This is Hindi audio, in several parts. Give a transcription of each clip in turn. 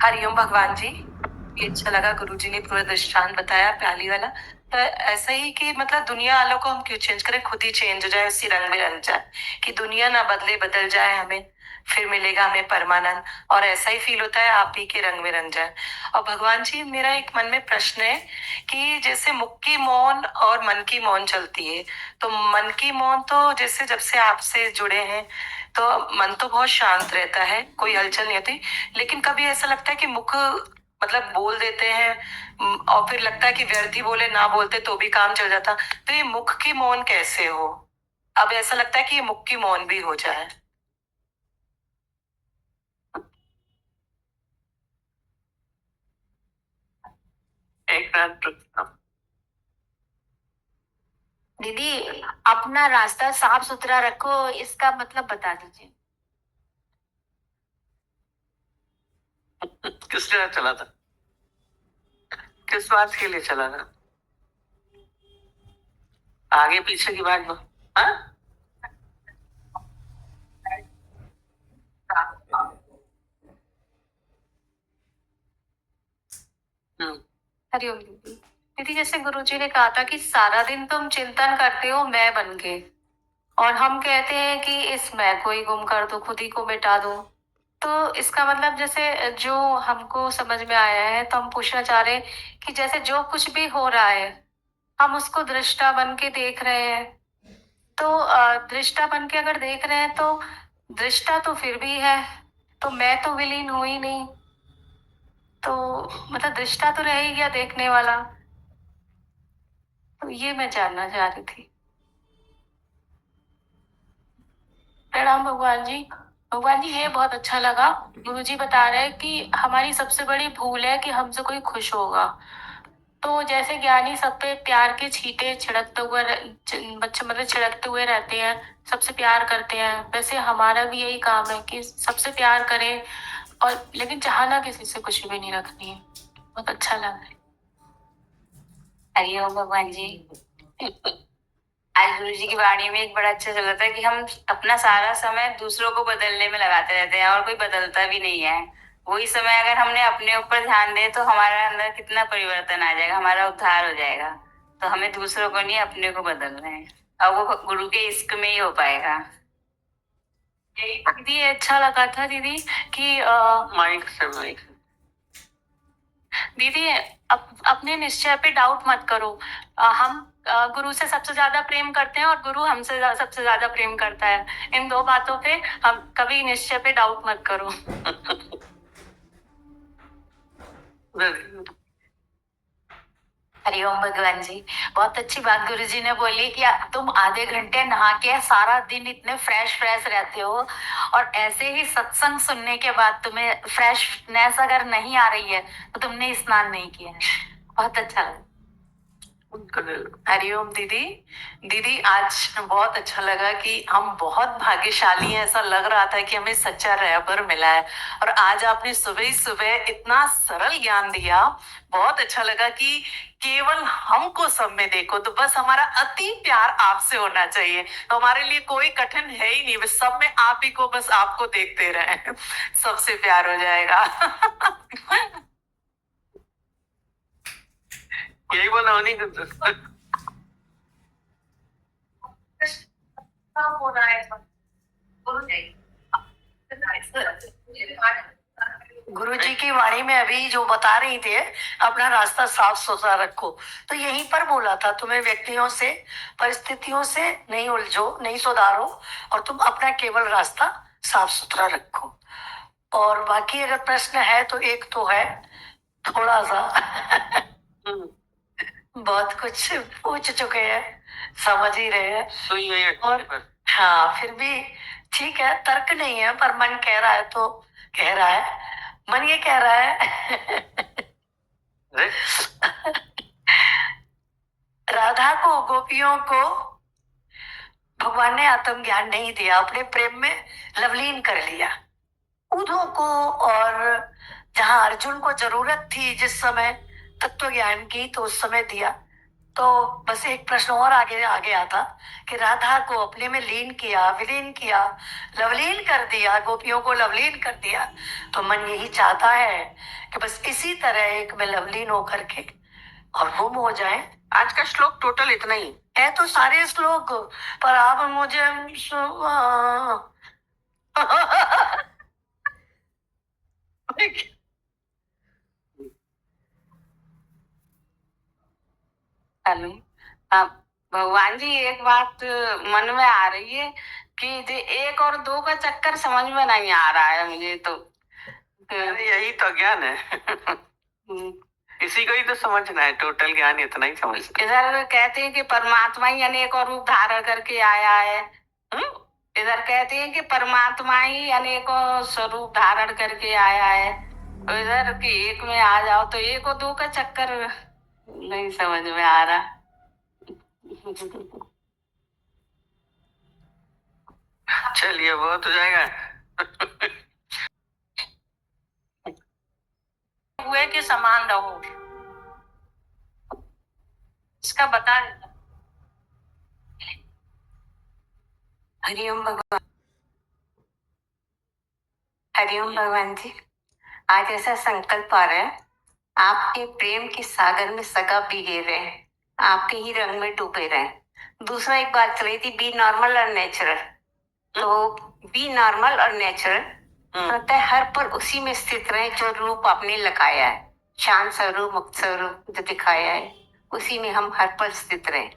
हरिओम भगवान जी। ये अच्छा लगा गुरुजी ने पूरा दृष्टांत बताया पहली वाला। तो ऐसा ही कि मतलब दुनिया वालों को हम क्यों चेंज करें, खुद ही चेंज हो जाए, उसी रंग में रंग जाए। कि दुनिया ना बदले, बदल जाए हमें, फिर मिलेगा हमें परमानंद। और ऐसा ही फील होता है, आप ही के रंग में रंग जाए। और भगवान जी, मेरा एक मन में प्रश्न है कि जैसे मुख की मौन और मन की मौन चलती है, तो मन की मौन तो जैसे जब से आपसे जुड़े हैं तो मन तो बहुत शांत रहता है, कोई हलचल नहीं होती। लेकिन कभी ऐसा लगता है कि मुख मतलब बोल देते हैं, और फिर लगता है कि व्यर्थ ही बोले, ना बोलते तो भी काम चल जाता। तो ये मुख की मौन कैसे हो? अब ऐसा लगता है कि ये मुख की मौन भी हो जाए। एक मिनट रुकना। दीदी, अपना रास्ता साफ सुथरा रखो, इसका मतलब बता दीजिए। किसके साथ चला था? किस बात के लिए चला था? आगे पीछे की बात हाँ? हरिओम दीदी। दीदी, जैसे गुरुजी ने कहा था कि सारा दिन तुम चिंतन करते हो मैं बन के, और हम कहते हैं कि इस मैं को ही गुम कर दो, खुद ही को मिटा दो। तो इसका मतलब जैसे जो हमको समझ में आया है, तो हम पूछना चाह रहे हैं कि जैसे जो कुछ भी हो रहा है, हम उसको दृष्टा बन के देख रहे हैं। तो दृष्टा बन के अगर देख रहे हैं, तो दृष्टा तो फिर भी है, तो मैं तो विलीन हूं ही नहीं। तो मतलब दृष्टा तो रह ही गया देखने वाला। तो ये मैं जानना चाह रही थी। प्रणाम भगवान जी। भगवान जी, ये बहुत अच्छा लगा। गुरुजी बता रहे हैं कि हमारी सबसे बड़ी भूल है कि हमसे कोई खुश होगा। तो जैसे ज्ञानी सब पे प्यार के छींटे छिड़कते हुए बच्चे मतलब छिड़कते हुए रहते हैं, सबसे प्यार करते हैं, वैसे हमारा भी यही काम है कि सबसे प्यार करें, और लेकिन चाहना किसी से कुछ भी नहीं रखनी है। बहुत अच्छा लगा। हरिओम भगवान जी। आज गुरु जी की वाणी में एक बड़ा अच्छा चल रहा था कि हम अपना सारा समय दूसरों को बदलने में लगाते रहते हैं, और कोई बदलता भी नहीं है। वही समय अगर हमने अपने ऊपर ध्यान दे तो हमारा अंदर कितना परिवर्तन आ जाएगा, हमारा उद्धार हो जाएगा। तो हमें दूसरों को नहीं, अपने को बदलना है, और वो गुरु के इश्क में ही हो पाएगा। दीदी, अच्छा लगा था दीदी कि माइक से माइक। दीदी, अपने निश्चय पे डाउट मत करो। हम गुरु से सबसे ज्यादा प्रेम करते हैं, और गुरु हमसे सबसे ज्यादा प्रेम करता है। इन दो बातों पे हम कभी निश्चय पे डाउट मत करो। हरिओम भगवान जी। बहुत अच्छी बात गुरुजी ने बोली कि तुम आधे घंटे नहा के सारा दिन इतने फ्रेश फ्रेश रहते हो, और ऐसे ही सत्संग सुनने के बाद तुम्हें फ्रेशनेस अगर नहीं आ रही है तो तुमने स्नान नहीं किया है। बहुत अच्छा लगा। हरिओम दीदी। दीदी, आज बहुत अच्छा लगा कि हम बहुत भाग्यशाली हैं। ऐसा लग रहा था कि हमें सच्चा रहबर मिला है, और आज आपने सुबह ही सुबह इतना सरल ज्ञान दिया। बहुत अच्छा लगा कि केवल हमको सब में देखो, तो बस हमारा अति प्यार आपसे होना चाहिए, तो हमारे लिए कोई कठिन है ही नहीं, बस सब में आप ही को, बस आपको देखते रहे, सबसे प्यार हो जाएगा। केवल होनी गुरु जी की वाणी में अभी जो बता रही थे, अपना रास्ता साफ सुथरा रखो, तो यहीं पर बोला था तुम्हें व्यक्तियों से, परिस्थितियों से नहीं उलझो, नहीं सुधारो, और तुम अपना केवल रास्ता साफ सुथरा रखो। और बाकी अगर प्रश्न है तो एक तो है थोड़ा सा। बहुत कुछ पूछ चुके हैं, समझ ही रहे हैं, और हाँ फिर भी ठीक है, तर्क नहीं है, पर मन कह रहा है तो कह रहा है। मन ये कह रहा है राधा को, गोपियों को भगवान ने आत्म ज्ञान नहीं दिया, अपने प्रेम में लवलीन कर लिया। उद्धव को, और जहां अर्जुन को जरूरत थी जिस समय तत्व ज्ञान की, तो उस समय दिया। तो बस एक प्रश्न और आगे आ गया था कि राधा को अपने में लीन किया, विलीन किया, लवलीन कर दिया, गोपियों को लवलीन कर दिया। तो मन यही चाहता है कि बस इसी तरह एक में लवलीन होकर के और गुम हो जाए। आज का श्लोक टोटल इतना ही है तो सारे श्लोक, पर आप मुझे हेलो। अब भगवान जी एक बात मन में आ रही है कि ये 1 और 2 का चक्कर समझ में नहीं आ रहा है मुझे तो। यही तो ज्ञान है। इसी को ही तो समझना है, टोटल ज्ञान इतना ही समझ। इधर कहते हैं कि परमात्मा ही अनेकों रूप धारण करके आया है। इधर कहते हैं कि परमात्मा ही अनेकों स्वरूप धारण करके आया है। और इधर कि एक में आ जाओ तो 1 और 2 का चक्कर नहीं समझ में आ रहा। चलिए बहुत हो जाएगा। हुए के समान रहो, इसका बता। हरिओम भगवान। हरिओम भगवान जी, आज ऐसा संकल्प आ रहा है, आपके प्रेम के सागर में सगा भीगे रहे, आपके ही रंग में डूबे रहे। दूसरा एक बात चल रही थी, बी नॉर्मल और नेचुरल। तो बी नॉर्मल और नेचुरल होता है, हर पल उसी में स्थित रहे जो रूप आपने लगाया है, शांत स्वरूप, मुक्त स्वरूप जो दिखाया है, उसी में हम हर पल स्थित रहे।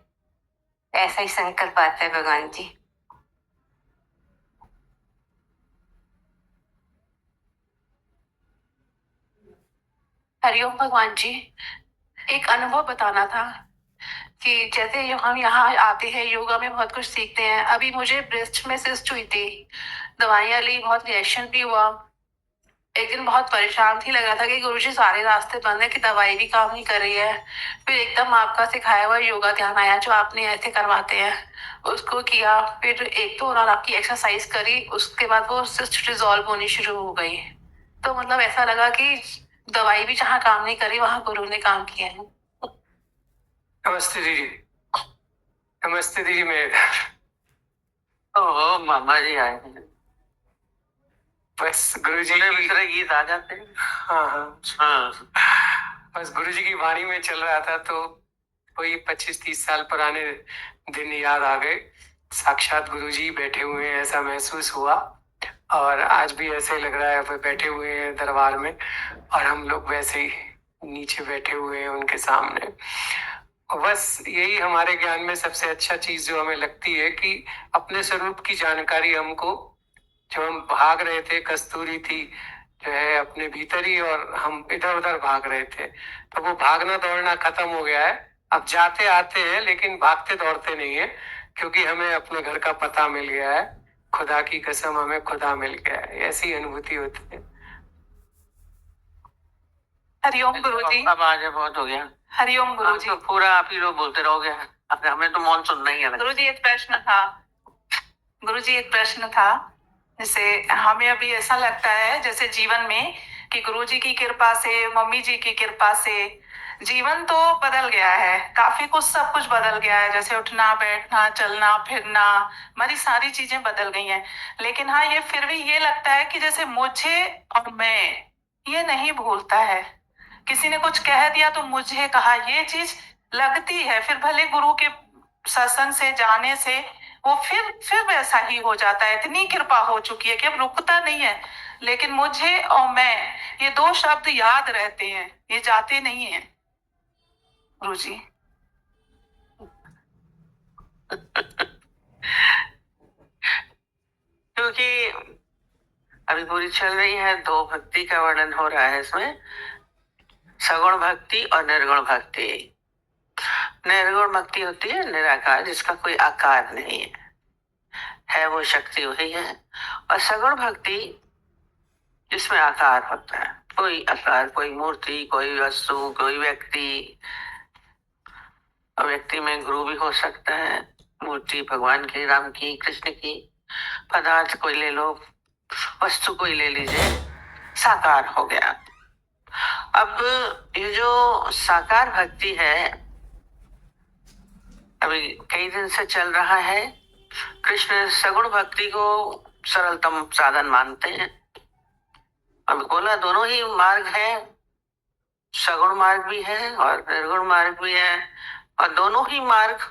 ऐसा ही संकल्प आता है भगवान जी। हरिओम भगवान जी, एक अनुभव बताना था कि जैसे हम यहाँ आते हैं, योगा में बहुत कुछ सीखते हैं। अभी मुझे ब्रेस्ट में सिस्ट हुई थी, दवाइयाँ ली, बहुत रिएक्शन भी हुआ। एक दिन बहुत परेशान थी, लग रहा था कि गुरुजी सारे रास्ते बंद है, कि दवाई भी काम नहीं कर रही है। फिर एकदम आपका सिखाया हुआ योगा ध्यान आया जो आपने ऐसे करवाते हैं, उसको किया। फिर 1-2 और आपकी एक्सरसाइज करी, उसके बाद वो सिस्ट रिजॉल्व होनी शुरू हो गई। तो मतलब ऐसा लगा कि दवाई भी जहाँ काम नहीं करी, वहां गुरु ने काम किया है। नमस्ते दीदी। नमस्ते दीदी। मैं ओ मामा जी आए हैं। बस गुरुजी दूसरे गीत आ जाते हैं। हाँ। बस गुरुजी की वाणी में चल रहा था तो वही 25-30 साल पुराने दिन याद आ गए। साक्षात गुरुजी बैठे हुए हैं ऐसा महसूस हुआ, और आज भी ऐसे लग रहा है वो बैठे हुए हैं दरबार में और हम लोग वैसे ही नीचे बैठे हुए हैं उनके सामने। बस यही हमारे ज्ञान में सबसे अच्छा चीज जो हमें लगती है कि अपने स्वरूप की जानकारी हमको, जो हम भाग रहे थे, कस्तूरी थी जो है अपने भीतर ही, और हम इधर उधर भाग रहे थे, तो वो भागना दौड़ना खत्म हो गया है। अब जाते आते हैं लेकिन भागते दौड़ते नहीं है, क्योंकि हमें अपने घर का पता मिल गया है। खुदा की कसम, हमें खुदा मिल गया है, ऐसी अनुभूति होती है। हरिओम गुरुजी। अब आज बहुत हो गया। हरिओम गुरुजी। तो पूरा आप ही लोग बोलते रहोगे, अब हमें तो मौन सुनना ही है। गुरुजी एक प्रश्न था। गुरुजी एक प्रश्न था, जैसे हमें अभी ऐसा लगता है जैसे जीवन में कि गुरुजी की कृपा से, मम्मी जी की कृपा से जीवन तो बदल गया है, काफी कुछ, सब कुछ बदल गया है, जैसे उठना बैठना चलना फिरना, हमारी सारी चीजें बदल गई हैं। लेकिन हाँ, ये फिर भी ये लगता है कि जैसे मुझे और मैं ये नहीं भूलता है। किसी ने कुछ कह दिया तो मुझे कहा, ये चीज लगती है। फिर भले गुरु के सत्संग से जाने से वो फिर वैसा ही हो जाता है। इतनी कृपा हो चुकी है कि अब रुकता नहीं है। लेकिन मुझे और मैं, ये 2 शब्द याद रहते हैं, ये जाते नहीं है गुरु जी। क्योंकि अभी पूरी चल रही है, 2 भक्ति का वर्णन हो रहा है इसमें, सगुण भक्ति और निर्गुण भक्ति। निर्गुण भक्ति होती है निराकार, जिसका कोई आकार नहीं है वो शक्ति वही है। और सगुण भक्ति जिसमें आकार होता है, कोई आकार, कोई मूर्ति, कोई वस्तु, कोई व्यक्ति। और व्यक्ति में गुरु भी हो सकता है, मूर्ति भगवान की, राम की, कृष्ण की, पदार्थ कोई ले लो, वस्तु कोई ले लीजिए, साकार हो गया। अब ये जो साकार भक्ति है, अभी कई दिन से चल रहा है। कृष्ण सगुण भक्ति को सरलतम साधन मानते हैं। अब बोला दोनों ही मार्ग है, सगुण मार्ग भी है और निर्गुण मार्ग भी है, और दोनों ही मार्ग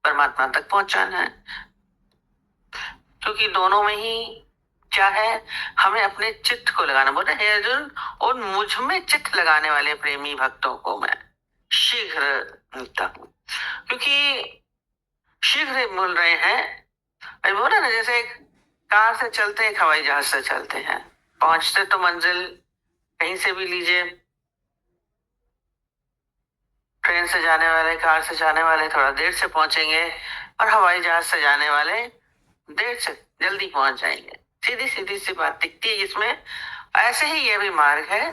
परमात्मा तक पहुंचाना है। क्योंकि दोनों में ही क्या है, हमें अपने चित्त को लगाना। बोले हे अर्जुन, उन मुझ में चित्त लगाने वाले प्रेमी भक्तों को मैं शीघ्र मिलता हूँ। क्योंकि शीघ्र बोल रहे हैं, अरे बोला ना, जैसे कार से चलते हैं, हवाई जहाज से चलते हैं, पहुंचते तो मंजिल कहीं से भी लीजिए। ट्रेन से जाने वाले, कार से जाने वाले थोड़ा देर से पहुंचेंगे, और हवाई जहाज से जाने वाले देर से जल्दी पहुंच जाएंगे। सीधी सीधी सी बात दिखती है इसमें। ऐसे ही ये भी मार्ग है,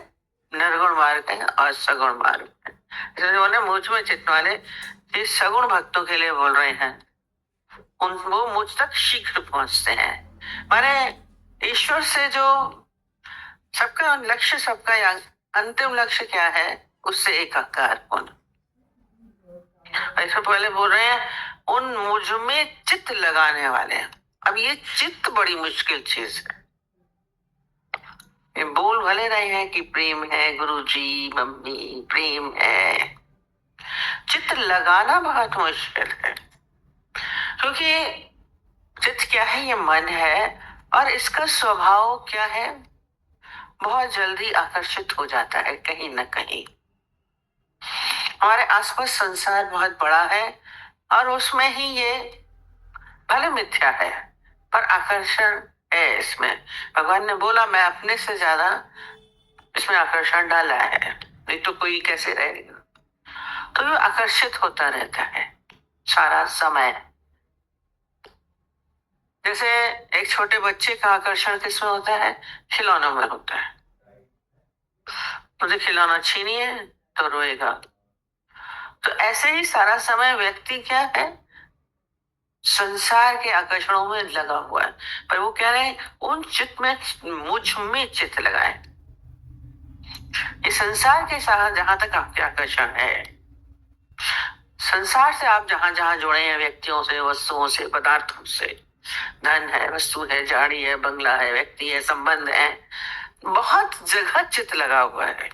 निर्गुण मार्ग है और सगुण मार्ग है। इसलिए बोले मुझ में चित्त वाले, ये सगुण भक्तों के लिए बोल रहे हैं, उन वो मुझ तक शीघ्र पहुंचते हैं। माने ईश्वर से जो सबका लक्ष्य, सबका अंतिम लक्ष्य क्या है, उससे एकाकार होना। ऐसे पहले बोल रहे हैं उन मुझ में चित्त लगाने वाले। अब ये चित्त बड़ी मुश्किल चीज है। ये बोल भले रहे हैं कि प्रेम है, गुरुजी मम्मी प्रेम है, चित्त लगाना बहुत मुश्किल है। क्योंकि चित्त क्या है, ये मन है, और इसका स्वभाव क्या है, बहुत जल्दी आकर्षित हो जाता है कहीं ना कहीं। हमारे आसपास संसार बहुत बड़ा है, और उसमें ही ये भले मिथ्या है पर आकर्षण है इसमें। भगवान ने बोला मैं अपने से ज्यादा इसमें आकर्षण डाला है, नहीं तो कोई कैसे रहेगा। तो ये आकर्षित होता रहता है सारा समय। जैसे एक छोटे बच्चे का आकर्षण किसमें होता है, खिलौनों में होता है। मुझे खिलौना छीनिए तो रोएगा। तो ऐसे ही सारा समय व्यक्ति क्या है, संसार के आकर्षणों में लगा हुआ है। पर वो कह रहे हैं उन चित्त में, मुझ में चित्त लगाए। इस संसार के साथ जहां तक आपके आकर्षण है, संसार से आप जहां जहां जुड़े हैं, व्यक्तियों से, वस्तुओं से, पदार्थों से, धन है, वस्तु है, गाड़ी है, बंगला है, व्यक्ति है, संबंध है, बहुत जगह चित्त लगा हुआ है।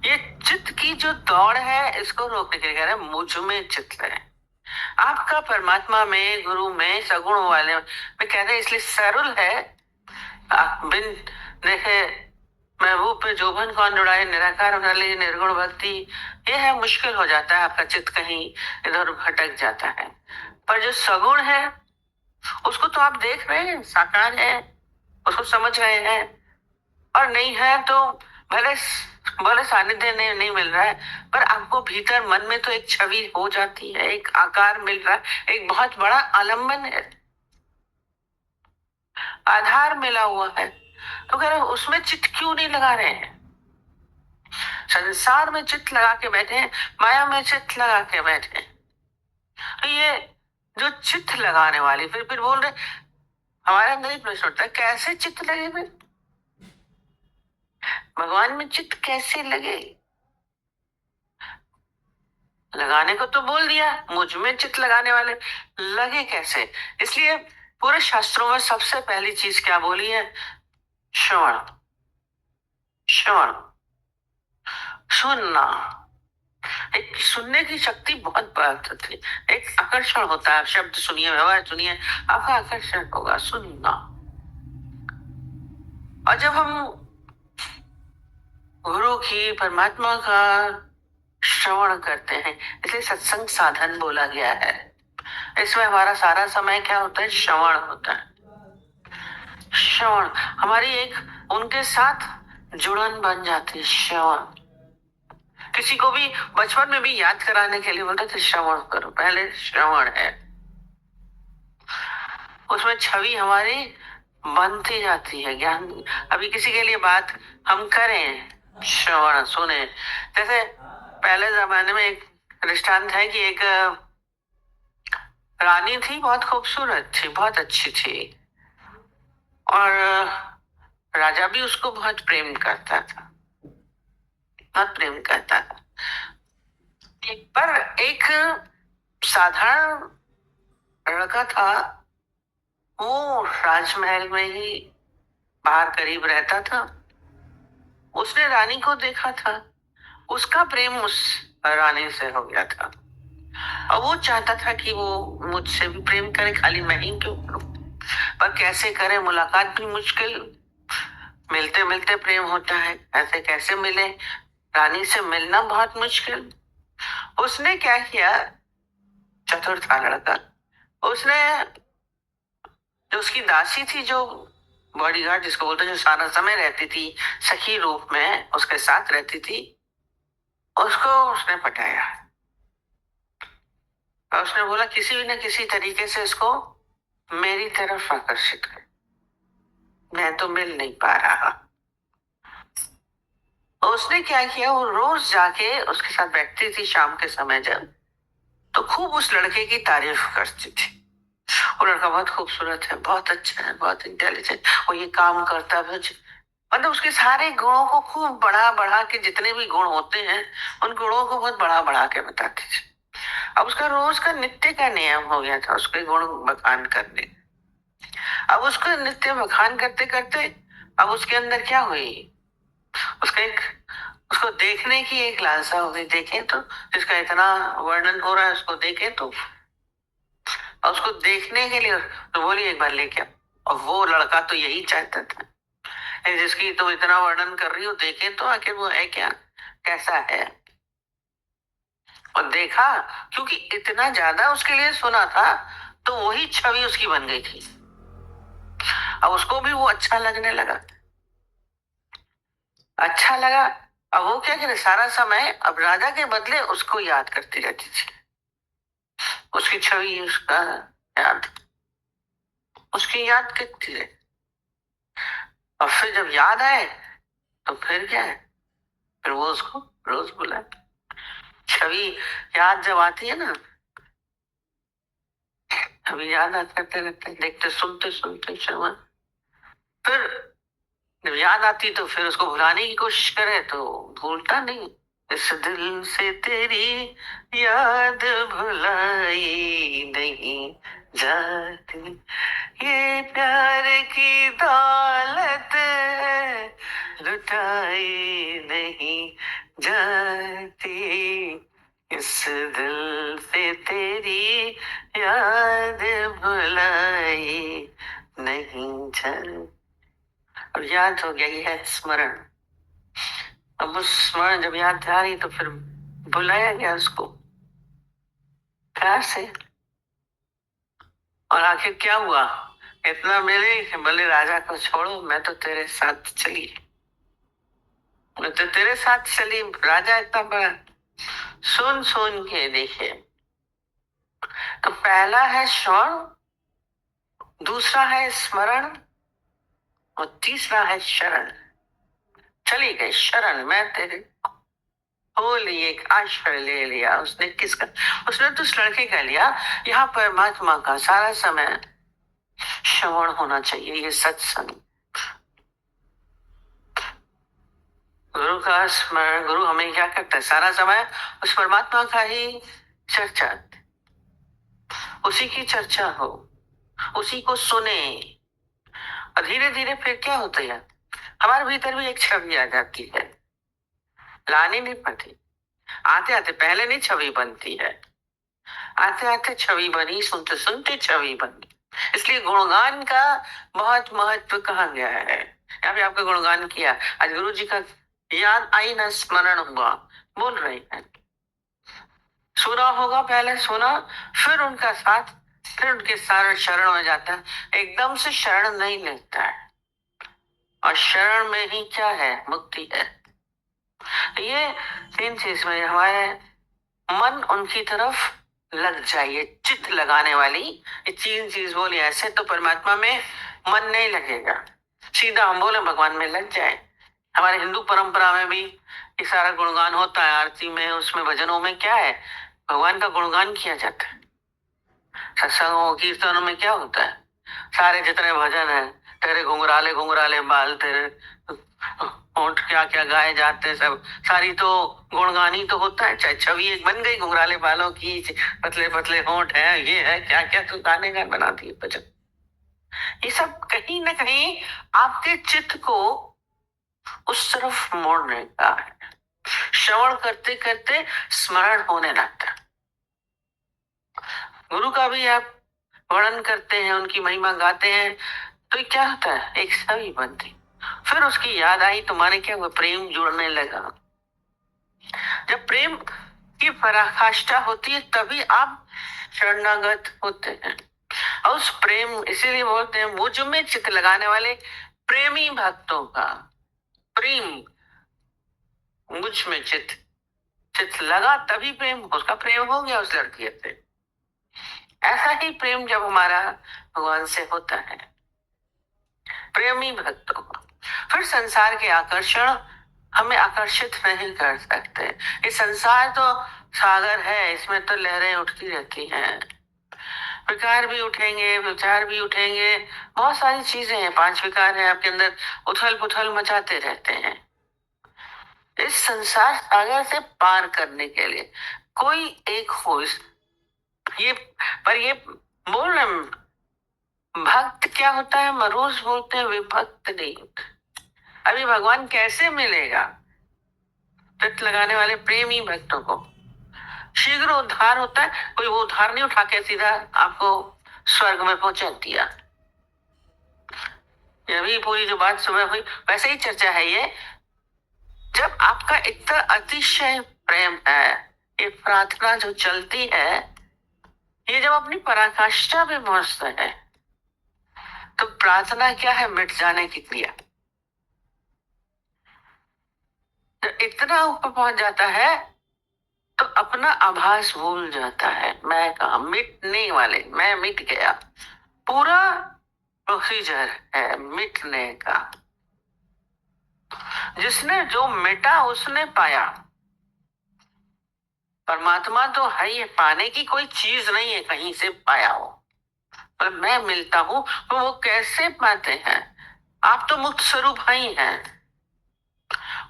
ये चित्त की जो दौड़ है, इसको रोकने के लिए कह रहे हैं मुझ में चित्त है। आपका परमात्मा में, गुरु में, सगुण वाले में कहते हैं, इसलिए सरल है। आप बिन देखे महबूब पे जोबन कौन उड़ाए, निराकार वाली निर्गुण भक्ति, ये है मुश्किल हो जाता है, आपका चित्त कहीं इधर भटक जाता है। पर जो सगुण है उसको तो आप देख रहे हैं, साकार है, उसको समझ रहे हैं। और नहीं है तो भले भले सानिध्य नहीं मिल रहा है, पर आपको भीतर मन में तो एक छवि हो जाती है, एक आकार मिल रहा है, एक बहुत बड़ा आलम्बन है, आधार मिला हुआ है। तो कह रहे उसमें चित्त क्यों नहीं लगा रहे हैं? संसार में चित्त लगा के बैठे हैं, माया में चित्त लगा के बैठे हैं। तो ये जो चित्त लगाने वाली, फिर बोल रहे, हमारे अंदर ही प्रश्न उठता है कैसे चित्त लगे? फिर भगवान में चित्त कैसे लगे? लगाने को तो बोल दिया, मुझ में चित्त लगाने वाले लगे कैसे? इसलिए पूरे शास्त्रों में सबसे पहली चीज क्या बोली है? श्रवण। श्रवण, सुनना। एक सुनने की शक्ति बहुत बढ़ थी, एक आकर्षण होता है। शब्द सुनिए, व्यवहार सुनिए, आपका आकर्षण होगा सुनना। और जब हम गुरु की, परमात्मा का श्रवण करते हैं, इसलिए सत्संग साधन बोला गया है। इसमें हमारा सारा समय क्या होता है? श्रवण होता है। श्रवण हमारी एक उनके साथ जुड़न बन जाती है। श्रवण किसी को भी बचपन में भी याद कराने के लिए बोलते थे श्रवण करो, पहले श्रवण है, उसमें छवि हमारी बनती जाती है। ज्ञान, अभी किसी के लिए बात हम करें, श्रवण सुने। जैसे पहले जमाने में एक दृष्टांत है कि एक रानी थी, बहुत खूबसूरत थी, बहुत अच्छी थी, और राजा भी उसको बहुत प्रेम करता था, बहुत प्रेम करता था। पर एक साधारण लड़का था, वो राजमहल में ही बाहर करीब रहता था। उसने रानी को देखा था, उसका प्रेम उस रानी से हो गया था। और वो चाहता था कि वो मुझसे भी प्रेम करे, खाली मैं ही क्यों करूं। पर कैसे करे, मुलाकात भी मुश्किल, मिलते मिलते प्रेम होता है, ऐसे कैसे मिले, रानी से मिलना बहुत मुश्किल। उसने क्या किया, चतुर था लड़का। उसने, जो उसकी दासी थी, जो बॉडीगार्ड जिसको बोलते, जो सारा समय रहती थी सखी रूप में उसके साथ रहती थी, उसको उसने पटाया। और उसने बोला किसी भी न किसी तरीके से इसको मेरी तरफ आकर्षित कर, मैं तो मिल नहीं पा रहा। और उसने क्या किया, वो रोज जाके उसके साथ बैठती थी शाम के समय जब, तो खूब उस लड़के की तारीफ करती थी। वो लड़का बहुत खूबसूरत है, बहुत अच्छा है, बहुत इंटेलिजेंट, वो ये काम करता है, मतलब उसके सारे गुणों को खूब बढ़ा बढ़ा के, जितने भी गुण होते हैं उन गुणों को बहुत बढ़ा बढ़ा के बताती थी। अब उसका रोज का नित्य का नियम हो गया था उसके गुण बखान करने। अब उसको नित्य बखान करते करते अब उसके अंदर क्या हुई, उसका एक, उसको देखने की एक लालसा हो गई। देखें तो, जिसका इतना वर्णन हो रहा है उसको देखें तो, और उसको देखने के लिए तो बोली एक बार लेके आओ। और वो लड़का तो यही चाहता था, जिसकी तुम इतना वर्णन कर रही हो, देखें तो आखिर वो है क्या, कैसा है। और देखा, क्योंकि इतना ज्यादा उसके लिए सुना था, तो वही छवि उसकी बन गई थी। अब उसको भी वो अच्छा लगने लगा, अच्छा लगा। अब वो क्या करे, सारा समय अब राजा के बदले उसको याद करती रहती थी, उसकी छवि, उसका याद, उसकी याद करती रहे। और फिर जब याद आए तो फिर क्या है, फिर वो उसको रोज बुलाए। छवि याद जब आती है ना, अभी याद आता करते रहते, देखते सुनते सुनते शर्मा, फिर जब याद आती तो फिर उसको भुलाने की कोशिश करे तो भूलता नहीं। इस दिल से तेरी याद भुलाई नहीं जाती, ये प्यार की दौलत है, लुटाई नहीं जाती। इस दिल से तेरी याद भुलाई नहीं जाती। अब याद हो गया, ये है स्मरण। अब उस स्मरण जब याद आ रही तो फिर बुलाया गया उसको प्यार से। और आखिर क्या हुआ, इतना मिले, बोले राजा को छोड़ो, मैं तो तेरे साथ चली, मैं तो तेरे साथ चली। राजा इतना बड़ा, सुन सुन के देखे। तो पहला है श्रवण, दूसरा है स्मरण, और तीसरा है शरण। चली गई शरण, मैं तेरे हो लिए, एक आश्रय ले लिया उसने। किसका, उसने तो उस लड़के का लिया। यहाँ परमात्मा का सारा समय श्रवण होना चाहिए, ये सत्संग, गुरु का स्मरण। गुरु हमें क्या करता है, सारा समय उस परमात्मा का ही चर्चा, उसी की चर्चा हो, उसी को सुने। और धीरे धीरे फिर क्या होता है, हमारे भीतर भी एक छवि आ जाती है, लानी नहीं पड़ती। आते आते पहले नहीं छवि बनती है, आते आते छवि बनी, सुनते सुनते छवि बनी। इसलिए गुणगान का बहुत महत्व कहा गया है। यहाँ पे आपका गुणगान किया, आज गुरु जी का याद आई ना, स्मरण हुआ, बोल रहे हैं। सुना होगा, पहले सुना, फिर उनका साथ, फिर उनके सारे शरण में जाता है। एकदम से शरण नहीं लेता है, और शरण में ही क्या है, मुक्ति है। ये तीन चीज में हमारे मन उनकी तरफ लग जाइए, चित्त लगाने वाली ये तीन चीज बोली, ऐसे तो परमात्मा में मन नहीं लगेगा। सीधा हम बोले भगवान में लग जाए। हमारे हिंदू परंपरा में भी ये सारा गुणगान होता है, आरती में, उसमें भजनों में क्या है, भगवान का गुणगान किया जाता है। सत्संगों कीर्तनों में क्या होता है, सारे जितने भजन है, तेरे घुंघराले घुंघराले बाल, तेरे होंठ क्या क्या गाए जाते हैं सब, सारी तो गुणगानी तो होता है, चाहे छवि एक बन गई घुंघराले बालों की, पतले पतले होंठ है, ये है, क्या क्या तो गाने गान बनाती है भजन। ये सब कहीं ना कहीं आपके चित्त को उस तरफ मोड़ने का है। श्रवण करते करते स्मरण होने लगता है। गुरु का भी आप वर्णन करते हैं, उनकी महिमा गाते हैं, तो ये क्या होता है, एक छवि बनती, फिर उसकी याद आई, तुम्हारे क्या हुआ, प्रेम जुड़ने लगा। जब प्रेम की पराकाष्ठा होती है तभी आप शरणागत होते हैं। और उस प्रेम, इसीलिए बोलते हैं मुझ में चित्त लगाने वाले प्रेमी भक्तों का प्रेम, मुझ में चित्त लगा तभी प्रेम, उसका प्रेम हो गया उस लड़की से। ऐसा ही प्रेम जब हमारा भगवान से होता है, प्रेमी भक्तों का, फिर संसार के आकर्षण हमें आकर्षित नहीं कर सकते। ये संसार तो सागर है, इसमें तो लहरें उठती रहती हैं, विकार भी उठेंगे, विचार भी उठेंगे, बहुत सारी चीजें हैं, 5 विकार हैं आपके अंदर, उथल पुथल मचाते रहते हैं। इस संसार सागर से पार करने के लिए कोई एक हो, ये पर ये बोल रहे हैं, भक्त क्या होता है, रोज बोलते हैं विभक्त नहीं होता। अभी भगवान कैसे मिलेगा, चित्त लगाने वाले प्रेमी भक्तों को शीघ्र उद्धार होता है। कोई वो उद्धार नहीं उठा के सीधा आपको स्वर्ग में पहुंचा दिया। अभी पूरी जो बात सुबह हुई वैसे ही चर्चा है ये, जब आपका इतना अतिशय प्रेम है, ये प्रार्थना जो चलती है, ये जब अपनी पराकाष्ठा पे पहुंचता है तो प्रार्थना क्या है, मिट जाने की क्रिया। जब इतना ऊपर पहुंच जाता है तो अपना आभास भूल जाता है, मैं कहा, मिटने वाले, मैं मिट गया, पूरा प्रोसीजर है मिटने का। जिसने जो मिटा उसने पाया। परमात्मा तो है ही, पाने की कोई चीज नहीं है कहीं से पाया हो, पर मैं मिलता हूं तो वो कैसे पाते हैं, आप तो मुक्त स्वरूप ही हैं।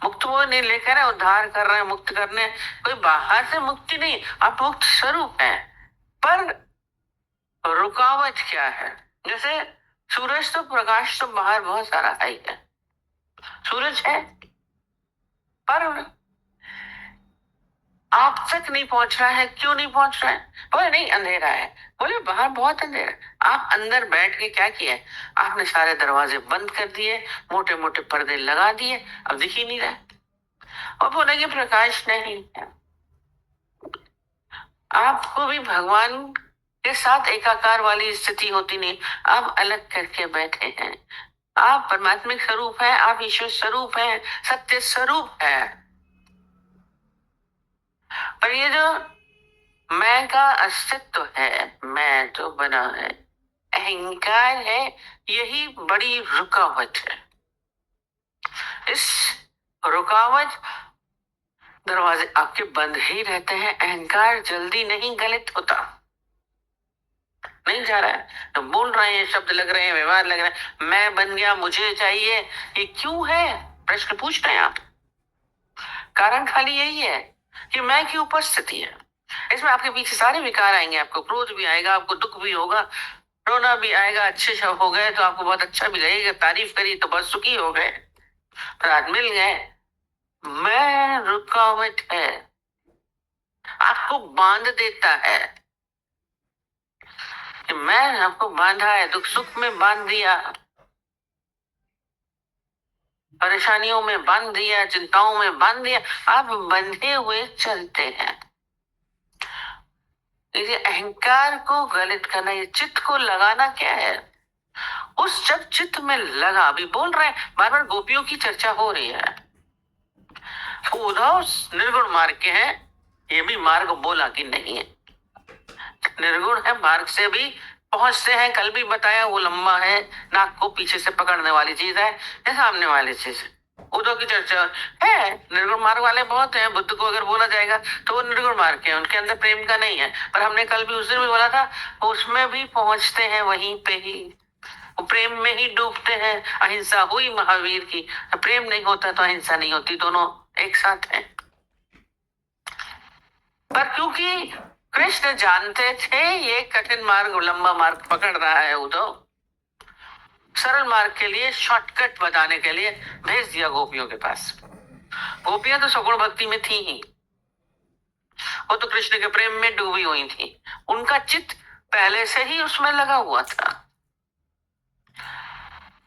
मुक्त वो नहीं लेकर है, उद्धार कर रहे हैं, मुक्त करने, कोई बाहर से मुक्ति नहीं, आप मुक्त स्वरूप हैं। पर रुकावट क्या है, जैसे सूरज तो प्रकाश तो बाहर बहुत सारा है, सूरज है, पर आप तक नहीं पहुंच रहा है। क्यों नहीं पहुंच रहा है, बोले नहीं अंधेरा है, बोले बाहर बहुत अंधेरा है। आप अंदर बैठ के क्या किया, आपने सारे दरवाजे बंद कर दिए, मोटे मोटे पर्दे लगा दिए, अब दिख ही नहीं रहा, और बोलेंगे प्रकाश नहीं है। आपको भी भगवान के साथ एकाकार वाली स्थिति होती नहीं, आप अलग करके बैठे हैं। आप परमात्मिक स्वरूप है, आप ईश्वर स्वरूप है, सत्य स्वरूप है। पर ये जो मैं का अस्तित्व है, मैं जो बना है, अहंकार है, यही बड़ी रुकावट है। इस रुकावट, दरवाजे आपके बंद ही रहते हैं, अहंकार जल्दी नहीं गलित होता, नहीं जा रहा है, तो बोल रहे हैं, शब्द लग रहे हैं, व्यवहार लग रहे हैं, मैं बन गया, मुझे चाहिए, ये क्यों है, प्रश्न पूछ रहे हैं आप। कारण खाली यही है कि मैं की उपस्थिति है। इसमें आपके पीछे सारे विकार आएंगे, आपको क्रोध भी आएगा, आपको दुख भी होगा, रोना भी आएगा, अच्छे शब्द हो गए तो आपको बहुत अच्छा भी लगेगा, तारीफ करी तो बहुत सुखी हो गए, पर आज मिल गए, मैं रुकावट है, आपको बांध देता है कि मैं आपको बांधा है, दुख सुख में बांध दिया, परेशानियों में बांध दिया, चिंताओं में बांध दिया, आप बंधे हुए चलते हैं। ये अहंकार को गलित करना, ये चित्त को लगाना क्या है, उस जब चित्त में लगा, अभी बोल रहे हैं बार बार गोपियों की चर्चा हो रही है, उद्धव निर्गुण मार्ग के हैं, ये भी मार्ग बोला कि नहीं है, निर्गुण है, मार्ग से भी पहुंचते हैं। कल भी बताया वो लंबा है, नाक को पीछे से पकड़ने वाली चीज है, या सामने वाली चीज है। उद्धव की चर्चा है, निर्गुण मार्ग वाले बहुत हैं, बुद्ध को अगर बोला जाएगा तो वो निर्गुण मार्ग के हैं, उनके अंदर प्रेम का नहीं है, पर हमने कल भी उस दिन भी बोला था उसमें भी पहुंचते हैं वहीं पे ही, वो प्रेम में ही डूबते हैं। अहिंसा हुई महावीर की, प्रेम नहीं होता तो अहिंसा नहीं होती, दोनों एक साथ हैं। पर क्योंकि कृष्ण जानते थे ये कठिन मार्ग, लंबा मार्ग पकड़ रहा है उद्धव, सरल मार्ग के लिए, शॉर्टकट बताने के लिए भेज दिया गोपियों के पास। गोपियां तो सगुण भक्ति में थी ही, वो तो कृष्ण के प्रेम में डूबी हुई थी, उनका चित्त पहले से ही उसमें लगा हुआ था,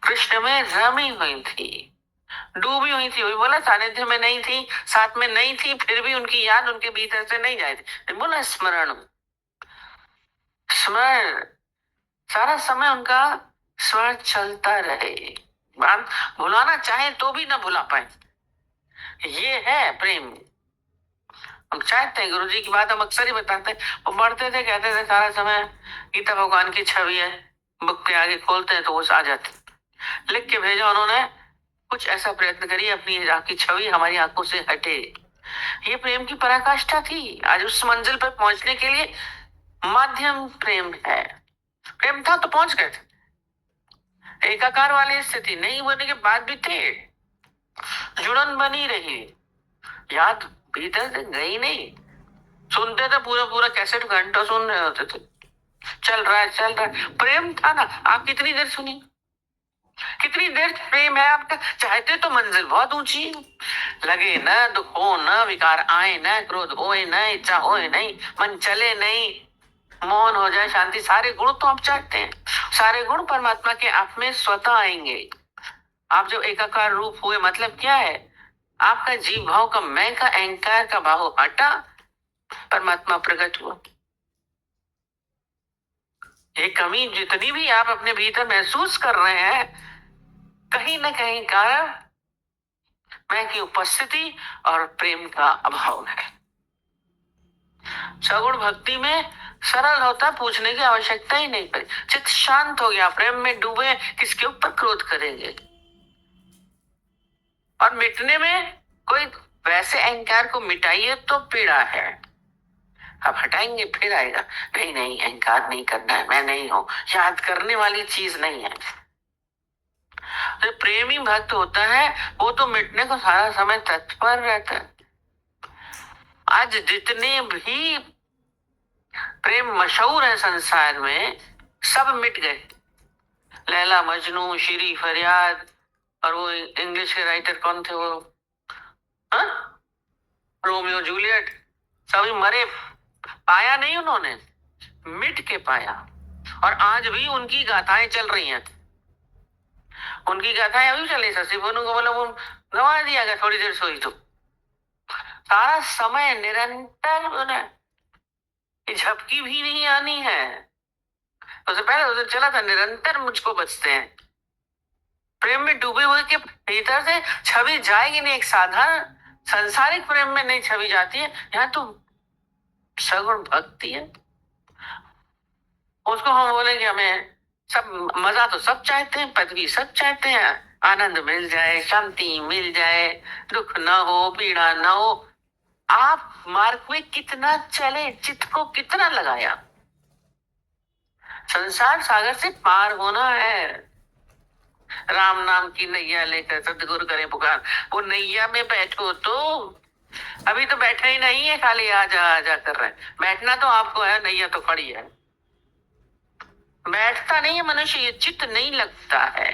कृष्ण में रमी हुई थी, डूबी हुई थी। वही बोला सानिध्य में नहीं थी, साथ में नहीं थी, फिर भी उनकी याद उनके भीतर से नहीं जाती थी। बोला स्मरण, स्मरण, सारा समय उनका स्मरण चलता रहे, बात भुलाना चाहे तो भी ना भुला पाए। ये है प्रेम। हम चाहते हैं, गुरु जी की बात हम अक्सर ही बताते हैं, वो पढ़ते थे, कहते थे सारा समय गीता भगवान की छवि है, बुक के आगे खोलते हैं तो वो आ जाती, लिख के भेजा उन्होंने, कुछ ऐसा प्रयत्न करिए अपनी आपकी छवि हमारी आंखों से हटे। ये प्रेम की पराकाष्ठा थी। आज उस मंजिल पर पहुंचने के लिए माध्यम प्रेम है। प्रेम था तो पहुंच गए थे। एकाकार वाली स्थिति नहीं होने के बाद भी थे, जुड़न बनी रही, याद भीतर से गई नहीं। सुनते थे, पूरा पूरा कैसेट घंटों सुन रहे होते थे, चल रहा है चल रहा है, प्रेम था ना। आप कितनी देर सुनी, कितनी देर प्रेम है आपका। चाहते तो मंजिल बहुत ऊंची है, लगे न, दुख हो न, विकार आए न, क्रोध होए न, इच्छा होए नहीं, मन चले नहीं, मौन हो जाए, शांति, सारे गुण तो आप चाहते हैं। सारे गुण परमात्मा के आप में स्वतः आएंगे। आप जब एकाकार रूप हुए, मतलब क्या है, आपका जीव भाव का, मैं का, अहंकार का भाव हटा, परमात्मा प्रकट हुआ। ये कमी जितनी भी आप अपने भीतर महसूस कर रहे हैं, कहीं ना कहीं कारण मैं की उपस्थिति और प्रेम का अभाव है। सगुण भक्ति में सरल होता, पूछने की आवश्यकता ही नहीं पड़ी, चित्त शांत हो गया, प्रेम में डूबे, किसके ऊपर क्रोध करेंगे। और मिटने में कोई, वैसे अहंकार को मिटाइए तो पीड़ा है, अब हटाएंगे फिर आएगा, नहीं नहीं अहंकार नहीं करना है, मैं नहीं हूं, याद करने वाली चीज नहीं है। तो प्रेमी भक्त होता है वो तो मिटने को सारा समय तत्पर रहता है। आज जितने भी प्रेम मशहूर है संसार में, सब मिट गए। लैला मजनू, शीरी फरियाद, और वो इंग्लिश के राइटर कौन थे वो, रोमियो जूलियट, सभी मरे, पाया नहीं उन्होंने, मिट के पाया। और आज भी उनकी गाथाएं चल रही हैं, उनकी गाथाएं अभी चले। शशि बोनू को बोला वो गवा दिया गया, थोड़ी देर सोई तो सारा समय निरंतर बोला, झपकी भी नहीं आनी है। उससे पहले उस दिन चला था, निरंतर मुझको बचते हैं। प्रेम में डूबे हुए के भीतर से छवि जाएगी नहीं, एक साधारण संसारिक प्रेम में नहीं छवि जाती है, यहाँ तो सगुण भक्ति है। उसको हम बोलेंगे हमें सब मजा तो सब चाहते हैं, पदवी सब चाहते हैं, आनंद मिल जाए, शांति मिल जाए, दुख ना हो, पीड़ा ना हो। आप मार्ग में कितना चले, चित्त को कितना लगाया, संसार सागर से पार होना है। राम नाम की नैया लेकर सदगुरु करे पुकार, वो नैया में बैठो तो, अभी तो बैठे ही नहीं है, खाली आजा आजा कर रहे हैं। बैठना तो आपको है, नैया तो खड़ी है, बैठता नहीं है मनुष्य, ये चित्त नहीं लगता है।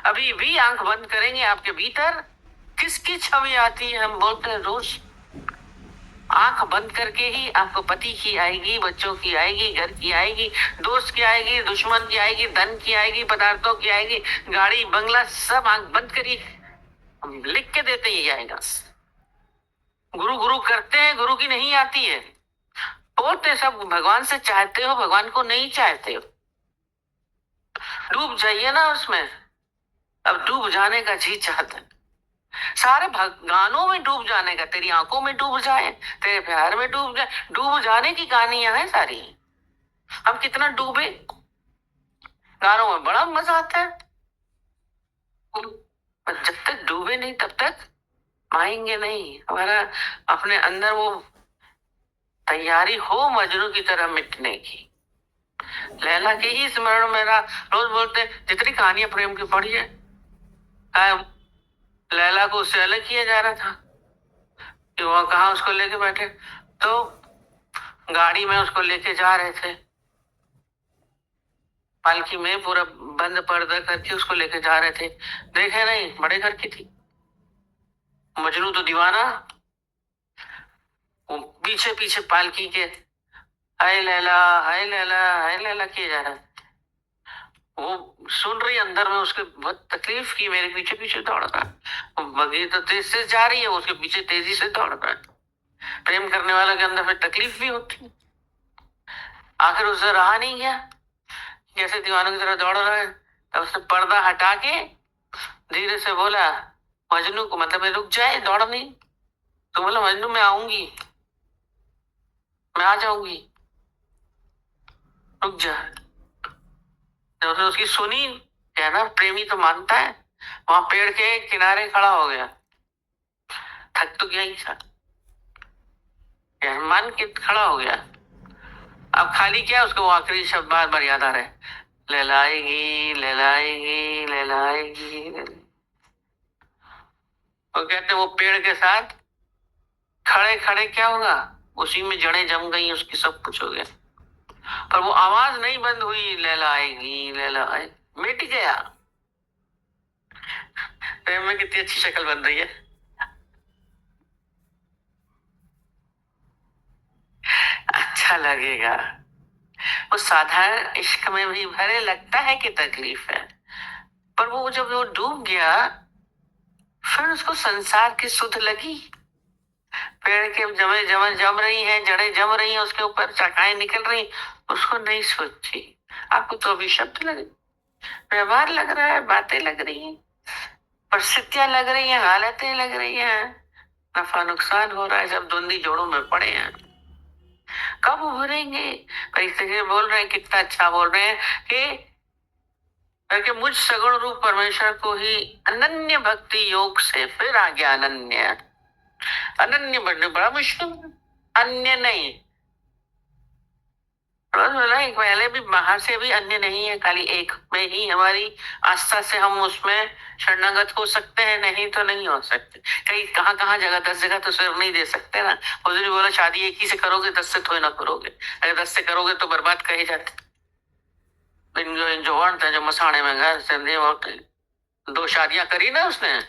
अभी भी आंख बंद करेंगे, आपके भीतर किसकी छवि आती है, हम बोलते हैं रोज। आंख बंद करके ही आपको पति की आएगी, बच्चों की आएगी, घर की आएगी, दोस्त की आएगी, दुश्मन की आएगी, धन की आएगी, पदार्थों की आएगी, गाड़ी बंगला, सब आंख बंद करिए, हम लिख के देते ही आएगा। गुरु गुरु करते हैं, गुरु की नहीं आती है, बोलते सब भगवान से चाहते हो, भगवान को नहीं चाहते हो। डूब जाइए ना उसमें, अब डूब जाने का जी चाहते हैं, सारे गानों में डूब जाने का, तेरी आंखों में डूब जाए, तेरे प्यार में डूब जाए, डूब जाने की कहानियां हैं सारी। हम कितना डूबे, गानों में बड़ा मजा आता है, पर जब तक डूबे नहीं तब तक आएंगे नहीं। हमारा अपने अंदर वो तैयारी हो मजनू की तरह मिटने की, लैला के ही स्मरण में रहा। रोज बोलते जितनी कहानियां प्रेम की पढ़ी है, लैला को उससे अलग किया जा रहा था कि वह कहाँ उसको लेके बैठे। तो गाड़ी में उसको लेके जा रहे थे, पालकी में पूरा बंद पर्दा करके उसको लेके जा रहे थे। देखे नहीं, बड़े घर की थी। मजनू तो दीवाना, वो पीछे पीछे पालकी के हाय लैला हाय लैला हाय लैला किए जा रहा है। वो सुन रही, अंदर में उसके बहुत तकलीफ की, मेरे पीछे पीछे दौड़ रहा है। बगी तो तेज से जा रही है, उसके पीछे तेजी से दौड़ रहा है। प्रेम करने वालों के अंदर फिर तकलीफ भी होती है। आखिर उससे रहा नहीं गया, जैसे दीवानों की तरह दौड़ रहा है। तब उसने पर्दा हटा के धीरे से बोला मजनू को, मतलब मैं रुक जाए, दौड़ नहीं। तो बोला मजनू मैं आऊंगी, मैं आ जाऊंगी, रुक जा। जब उसने उसकी सुनी, कहना प्रेमी तो मानता है, वहां पेड़ के किनारे खड़ा हो गया। थक तो गया ही था, यार मान के खड़ा हो गया। अब खाली क्या, उसको वो आखिरी शब्द बार बार याद आ रहे, लहलाएगी लहलाएगी लहलाएगी। वो कहते वो पेड़ के साथ खड़े खड़े क्या होगा, उसी में जड़ें जम गई, उसकी सब कुछ हो गया। पर वो आवाज नहीं बंद हुई, लहलाएगी लहलाएगी, मिट गया। प्रेम में कितनी अच्छी शक्ल बन रही है। अच्छा लगेगा। वो साधारण इश्क में भी भले लगता है कि तकलीफ है, पर वो जब वो डूब गया, फिर उसको संसार की सुध लगी। पेड़ के जमे जमे जम रही है, जड़ें जम रही हैं, उसके ऊपर शाखाएं निकल रही, उसको नहीं सोची। आपको तो अभी शब्द लगे, व्यवहार लग रहा है, बातें लग रही हैं, परिस्थितियां लग रही हैं, हालतें लग रही हैं, नफा नुकसान हो रहा है, सब द्वंद्वी जोड़ों में पड़े हैं। कब उभरेंगे? कई बोल रहे हैं, कितना अच्छा बोल रहे हैं कि मुझ सगुण रूप परमेश्वर को ही अनन्य भक्ति योग से फिर आ गया अनन्य। अनन्य बनने बड़ा मुश्किल, अन्य नहीं। पहले भी बाहर से भी अन्य नहीं है, खाली एक में ही हमारी आस्था से हम उसमें शरणागत हो सकते हैं, नहीं तो नहीं हो सकते। कई कहाँ कहाँ जगह, 10 जगह तो सिर नहीं दे सकते ना। हुजूर बोला शादी एक ही से करोगे, 10 से थोड़ी ना करोगे। अगर 10 से करोगे तो बर्बाद कहे जाते। जो वर्ण थे, जो मसाणे में घर से वो 2 शादियां करी ना उसने,